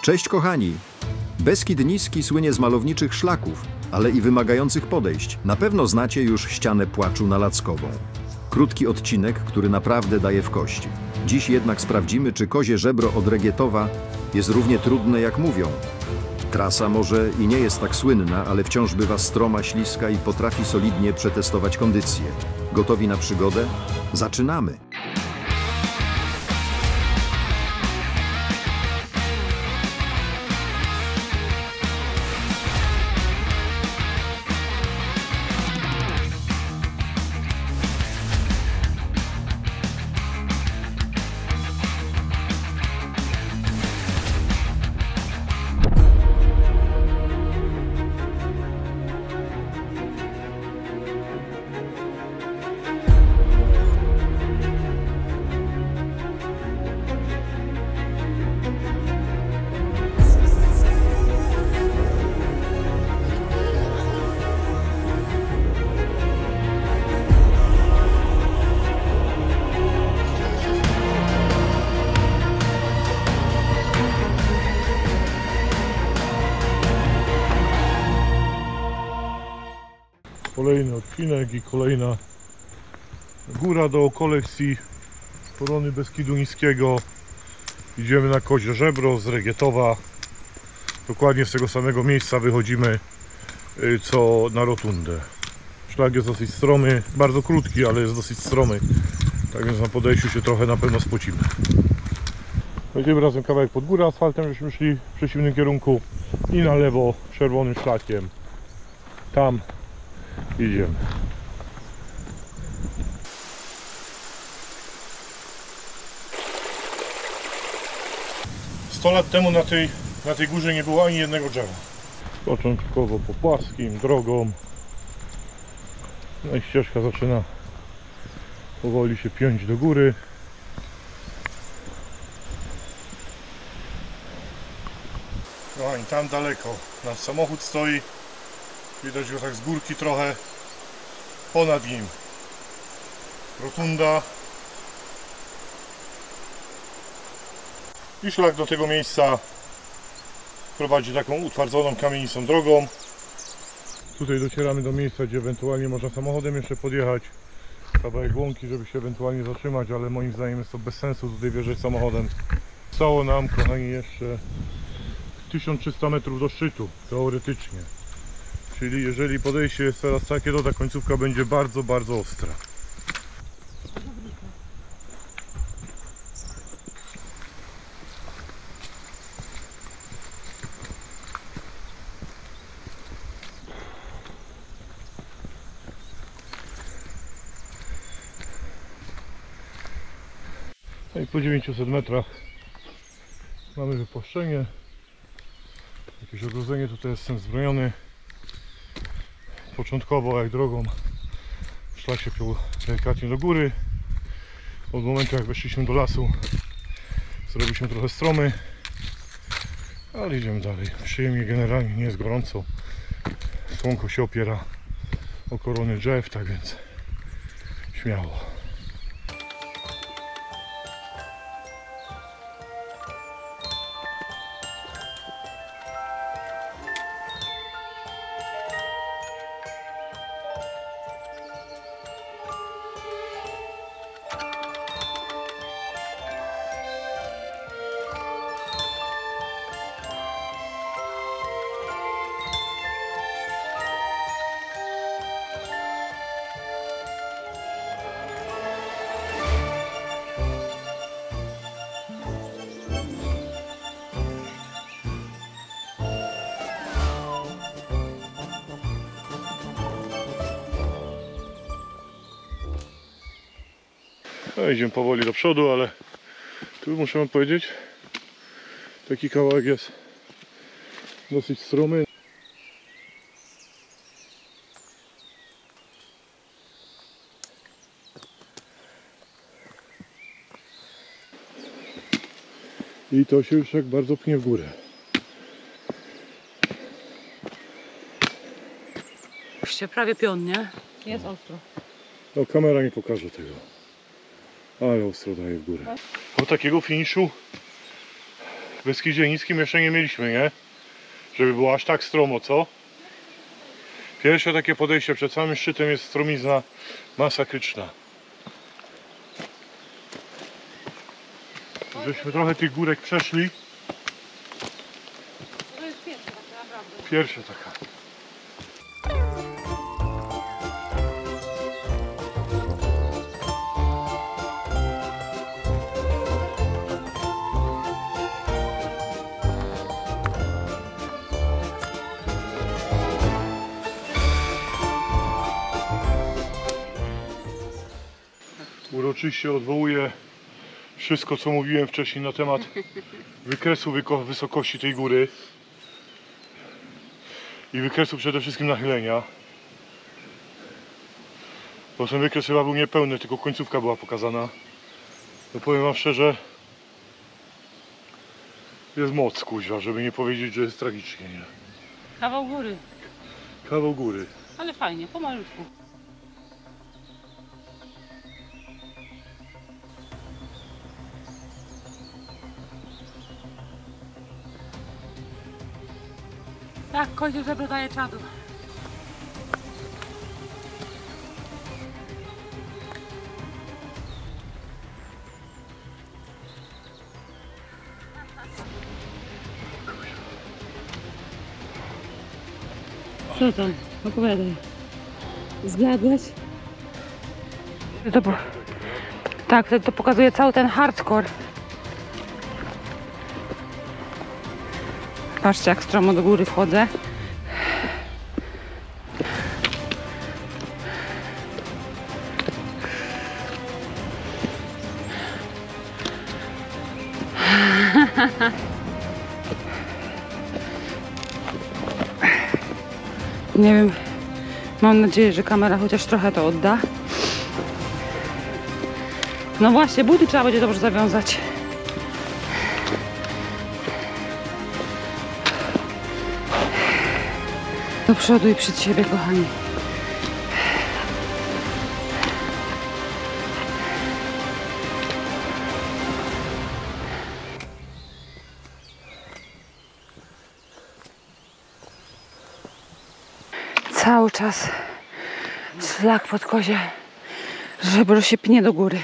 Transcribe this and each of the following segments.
Cześć kochani! Beskid Niski słynie z malowniczych szlaków, ale i wymagających podejść. Na pewno znacie już ścianę płaczu na Lackową. Krótki odcinek, który naprawdę daje w kości. Dziś jednak sprawdzimy, czy kozie żebro od Regietowa jest równie trudne jak mówią. Trasa może i nie jest tak słynna, ale wciąż bywa stroma, śliska i potrafi solidnie przetestować kondycję. Gotowi na przygodę? Zaczynamy! Kolejny odcinek i kolejna góra do kolekcji Korony Beskidu Niskiego. Idziemy na kozie żebro z Regietowa. Dokładnie z tego samego miejsca wychodzimy co na rotundę. Szlak jest dosyć stromy, bardzo krótki, ale jest dosyć stromy. Tak więc na podejściu się trochę na pewno spocimy. Idziemy razem kawałek pod górę asfaltem, żeśmy szli w przeciwnym kierunku i na lewo czerwonym szlakiem. Tam idziemy. 100 lat temu na tej górze nie było ani jednego drzewa. Początkowo po płaskim, drogą. No i ścieżka zaczyna powoli się piąć do góry. No i tam daleko nasz samochód stoi. Widać go tak z górki trochę. Ponad nim rotunda. I szlak do tego miejsca prowadzi taką utwardzoną kamienistą drogą. Tutaj docieramy do miejsca, gdzie ewentualnie można samochodem jeszcze podjechać. Kawałek łąki, żeby się ewentualnie zatrzymać, ale moim zdaniem jest to bez sensu tutaj wjeżdżać samochodem. Zostało nam, kochani, jeszcze 1300 metrów do szczytu, teoretycznie. Czyli jeżeli podejście jest teraz takie, to ta końcówka będzie bardzo, bardzo ostra. No i po 900 metrach mamy wypuszczenie. Jakieś ogrodzenie, tutaj jestem zbrojony. Początkowo jak drogą szlak się piął delikatnie do góry. Od momentu jak weszliśmy do lasu zrobił się trochę stromy, ale idziemy dalej. Przyjemnie, generalnie nie jest gorąco. Słonko się opiera o korony drzew, tak więc śmiało. No, idziemy powoli do przodu, ale tu muszę wam powiedzieć, taki kawałek jest dosyć stromy. I to się już tak bardzo pnie w górę. Już się prawie pion, nie? Jest ostro. No, kamera nie pokaże tego. Ale ostro daje w górę. Po takiego finiszu Beskidzie Niskim jeszcze nie mieliśmy, nie? Żeby było aż tak stromo, co? Pierwsze takie podejście przed samym szczytem jest stromizna masakryczna. Żeśmy trochę tych górek przeszli. To jest pierwsza taka naprawdę. Pierwsza taka. Uroczyście odwołuję wszystko, co mówiłem wcześniej na temat wykresu wysokości tej góry i wykresu przede wszystkim nachylenia. Bo ten wykres chyba był niepełny, tylko końcówka była pokazana. No powiem wam szczerze, jest moc, kuźwa, żeby nie powiedzieć, że jest tragicznie, nie? Kawał góry. Kawał góry. Ale fajnie, pomalutku. Tak, kozie żebro daje czadu. Co tam? Opowiadaj. Zbladłeś? Tak, wtedy to pokazuje cały ten hardcore. Patrzcie, jak stromo do góry wchodzę. Nie wiem, mam nadzieję, że kamera chociaż trochę to odda. No właśnie, buty trzeba będzie dobrze zawiązać. Do przodu i przed siebie, kochani. Cały czas szlak pod kozie żebro się pnie do góry.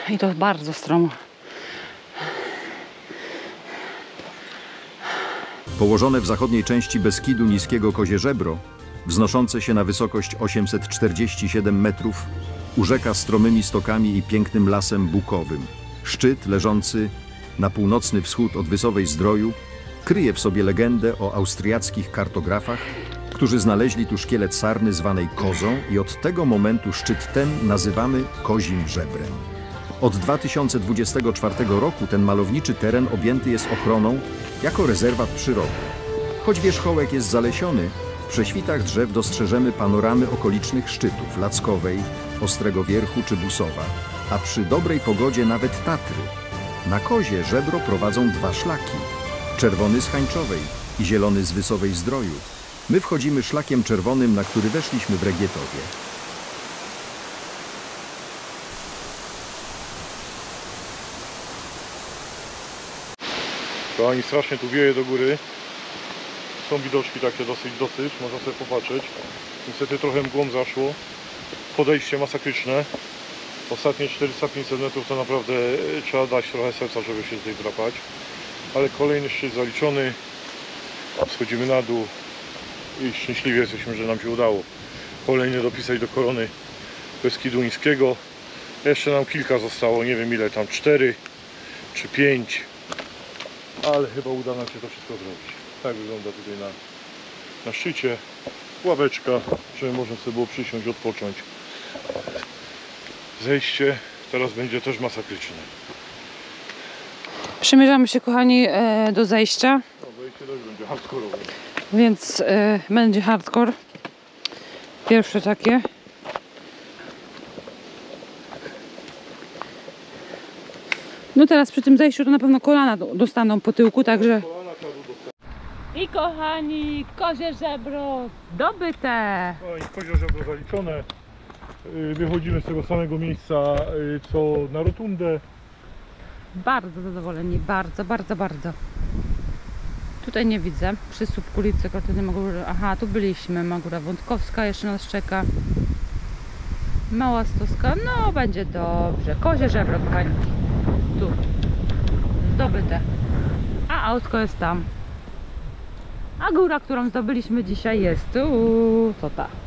I to bardzo stromo. Położone w zachodniej części Beskidu Niskiego Kozie Żebro, wznoszące się na wysokość 847 metrów, urzeka stromymi stokami i pięknym lasem bukowym. Szczyt leżący na północny wschód od Wysowej Zdroju kryje w sobie legendę o austriackich kartografach, którzy znaleźli tu szkielet sarny zwanej kozą i od tego momentu szczyt ten nazywamy Kozim Żebrem. Od 2024 roku ten malowniczy teren objęty jest ochroną jako rezerwat przyrody. Choć wierzchołek jest zalesiony, w prześwitach drzew dostrzeżemy panoramy okolicznych szczytów Lackowej, Ostrego Wierchu czy Busowa, a przy dobrej pogodzie nawet Tatry. Na Kozie Żebro prowadzą dwa szlaki, czerwony z Hańczowej i zielony z Wysowej Zdroju. My wchodzimy szlakiem czerwonym, na który weszliśmy w Regietowie. Kochani, strasznie tu wieje do góry. Są widoczki takie dosyć, można sobie popatrzeć. Niestety trochę mgłą zaszło. Podejście masakryczne. Ostatnie 400-500 metrów to naprawdę trzeba dać trochę serca, żeby się tutaj drapać. Ale kolejny szczyt zaliczony. Schodzimy na dół i szczęśliwie jesteśmy, że nam się udało kolejny dopisać do korony Beskidu Niskiego. Jeszcze nam kilka zostało, nie wiem ile tam, 4 czy 5. Ale chyba uda nam się to wszystko zrobić. Tak wygląda tutaj na szczycie. Ławeczka, żeby można sobie było przysiąść, odpocząć. Zejście teraz będzie też masakryczne. Przymierzamy się, kochani, do zejścia. No, zejście też będzie hardkorowe. Więc będzie hardcore. Pierwsze takie. No teraz przy tym zejściu to na pewno kolana dostaną po tyłku, także... I kochani, kozie żebro zdobyte! No i kozie żebro zaliczone. Wychodzimy z tego samego miejsca co na rotundę. bardzo zadowoleni, bardzo, bardzo, bardzo. Tutaj nie widzę, przy Słupkulicy, Kortyny Magóry. Aha, tu byliśmy, Magóra Wątkowska jeszcze nas czeka. Mała Stoska, no będzie dobrze. Kozie Żebro, kochani. Tu. Zdobyte. A autko jest tam. A góra, którą zdobyliśmy dzisiaj jest tu. To ta.